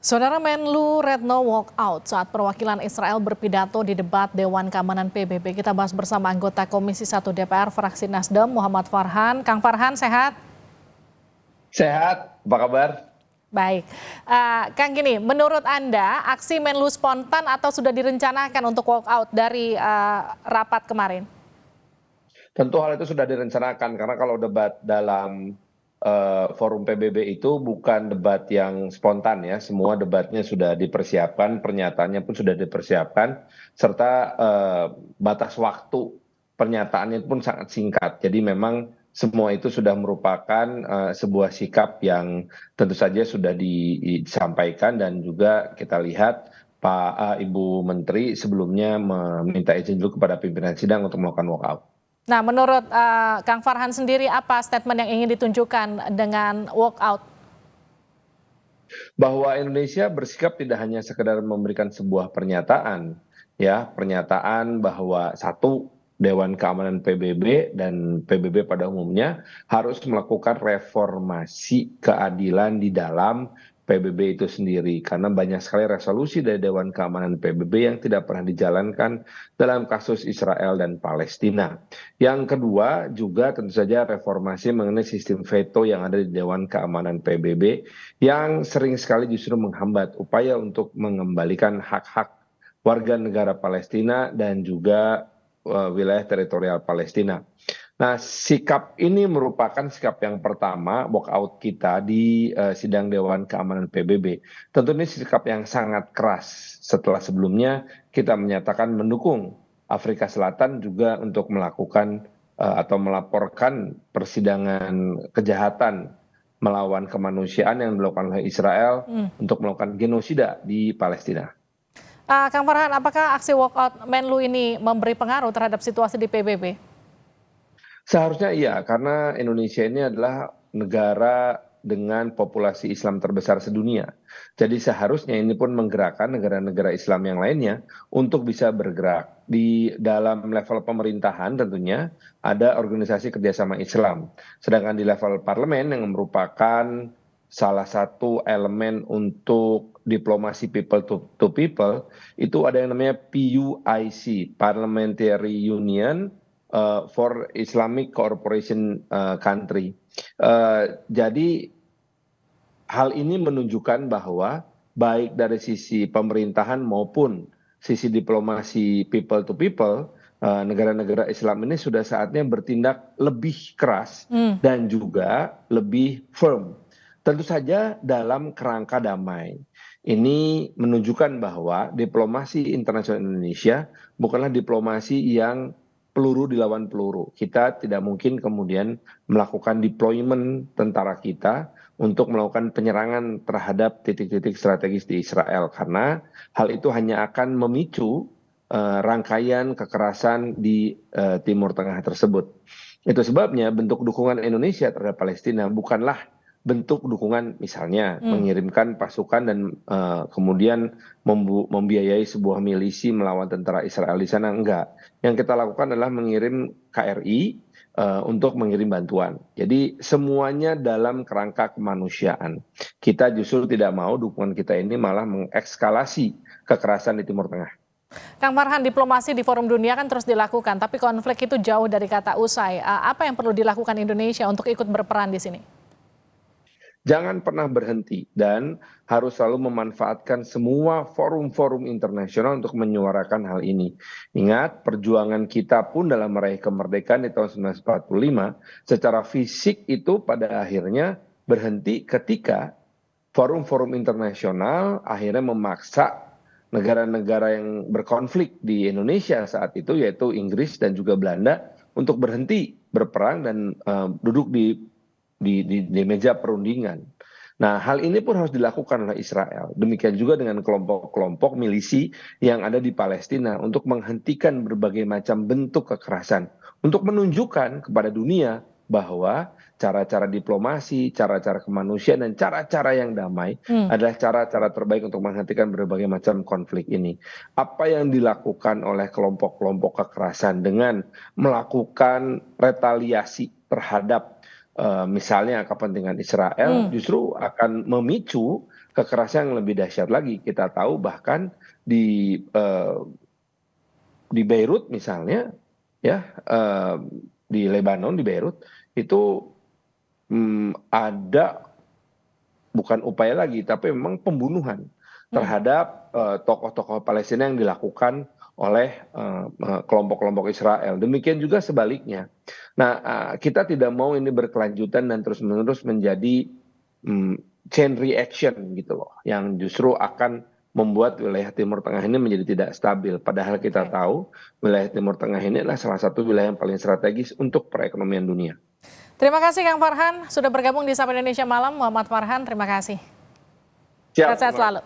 Saudara Menlu Retno walk out saat perwakilan Israel berpidato di debat Dewan Keamanan PBB. Kita bahas bersama anggota Komisi 1 DPR fraksi Nasdem Muhammad Farhan. Kang Farhan sehat? Sehat, apa kabar? Baik. Kang gini, menurut Anda aksi Menlu spontan atau sudah direncanakan untuk walk out dari rapat kemarin? Tentu hal itu sudah direncanakan karena kalau debat dalam forum PBB itu bukan debat yang spontan ya, semua debatnya sudah dipersiapkan, pernyataannya pun sudah dipersiapkan, serta batas waktu pernyataannya pun sangat singkat. Jadi memang semua itu sudah merupakan sebuah sikap yang tentu saja sudah disampaikan dan juga kita lihat Ibu Menteri sebelumnya meminta izin dulu kepada pimpinan sidang untuk melakukan walkout. Nah, menurut Kang Farhan sendiri apa statement yang ingin ditunjukkan dengan walk out? Bahwa Indonesia bersikap tidak hanya sekedar memberikan sebuah pernyataan, ya, pernyataan bahwa satu, Dewan Keamanan PBB dan PBB pada umumnya harus melakukan reformasi keadilan di dalam PBB itu sendiri karena banyak sekali resolusi dari Dewan Keamanan PBB yang tidak pernah dijalankan dalam kasus Israel dan Palestina. Yang kedua juga tentu saja reformasi mengenai sistem veto yang ada di Dewan Keamanan PBB yang sering sekali justru menghambat upaya untuk mengembalikan hak-hak warga negara Palestina dan juga wilayah teritorial Palestina. Nah, sikap ini merupakan sikap yang pertama walkout kita di sidang Dewan Keamanan PBB. Tentu ini sikap yang sangat keras setelah sebelumnya kita menyatakan mendukung Afrika Selatan juga untuk melakukan atau melaporkan persidangan kejahatan melawan kemanusiaan yang dilakukan oleh Israel untuk melakukan genosida di Palestina. Kang Farhan, apakah aksi walkout Menlu ini memberi pengaruh terhadap situasi di PBB? Seharusnya iya, karena Indonesia ini adalah negara dengan populasi Islam terbesar sedunia. Jadi seharusnya ini pun menggerakkan negara-negara Islam yang lainnya untuk bisa bergerak. Di dalam level pemerintahan tentunya ada organisasi kerjasama Islam. Sedangkan di level parlemen yang merupakan salah satu elemen untuk diplomasi people to people, itu ada yang namanya PUIC, Parliamentary Union for Islamic Cooperation Country. Jadi hal ini menunjukkan bahwa baik dari sisi pemerintahan maupun sisi diplomasi people to people, negara-negara Islam ini sudah saatnya bertindak lebih keras dan juga lebih firm. Tentu saja dalam kerangka damai. Ini menunjukkan bahwa diplomasi internasional Indonesia bukanlah diplomasi yang peluru dilawan peluru. Kita tidak mungkin kemudian melakukan deployment tentara kita untuk melakukan penyerangan terhadap titik-titik strategis di Israel karena hal itu hanya akan memicu rangkaian kekerasan di Timur Tengah tersebut. Itu sebabnya bentuk dukungan Indonesia terhadap Palestina bukanlah bentuk dukungan misalnya mengirimkan pasukan dan kemudian membiayai sebuah milisi melawan tentara Israel di sana, enggak. Yang kita lakukan adalah mengirim KRI untuk mengirim bantuan. Jadi semuanya dalam kerangka kemanusiaan. Kita justru tidak mau dukungan kita ini malah mengekskalasi kekerasan di Timur Tengah. Kang Farhan, diplomasi di forum dunia kan terus dilakukan, tapi konflik itu jauh dari kata usai. Apa yang perlu dilakukan Indonesia untuk ikut berperan di sini? Jangan pernah berhenti dan harus selalu memanfaatkan semua forum-forum internasional untuk menyuarakan hal ini. Ingat, perjuangan kita pun dalam meraih kemerdekaan di tahun 1945 secara fisik itu pada akhirnya berhenti ketika forum-forum internasional akhirnya memaksa negara-negara yang berkonflik di Indonesia saat itu yaitu Inggris dan juga Belanda untuk berhenti berperang dan duduk di meja perundingan. Nah, hal ini pun harus dilakukan oleh Israel. Demikian juga dengan kelompok-kelompok milisi yang ada di Palestina untuk menghentikan berbagai macam bentuk kekerasan. Untuk menunjukkan kepada dunia bahwa cara-cara diplomasi, cara-cara kemanusiaan, dan cara-cara yang damai adalah cara-cara terbaik untuk menghentikan berbagai macam konflik ini. Apa yang dilakukan oleh kelompok-kelompok kekerasan dengan melakukan retaliasi terhadap misalnya kepentingan Israel justru akan memicu kekerasan yang lebih dahsyat lagi. Kita tahu bahkan di Beirut misalnya, ya di Lebanon, di Beirut itu ada bukan upaya lagi, tapi memang pembunuhan terhadap tokoh-tokoh Palestina yang dilakukan oleh kelompok-kelompok Israel. Demikian juga sebaliknya. Nah, kita tidak mau ini berkelanjutan dan terus-menerus menjadi chain reaction gitu loh, yang justru akan membuat wilayah Timur Tengah ini menjadi tidak stabil. Padahal kita tahu wilayah Timur Tengah ini adalah salah satu wilayah yang paling strategis untuk perekonomian dunia. Terima kasih Kang Farhan sudah bergabung di Sapa Indonesia Malam. Muhammad Farhan, terima kasih. Siap. Sehat-sehat selalu.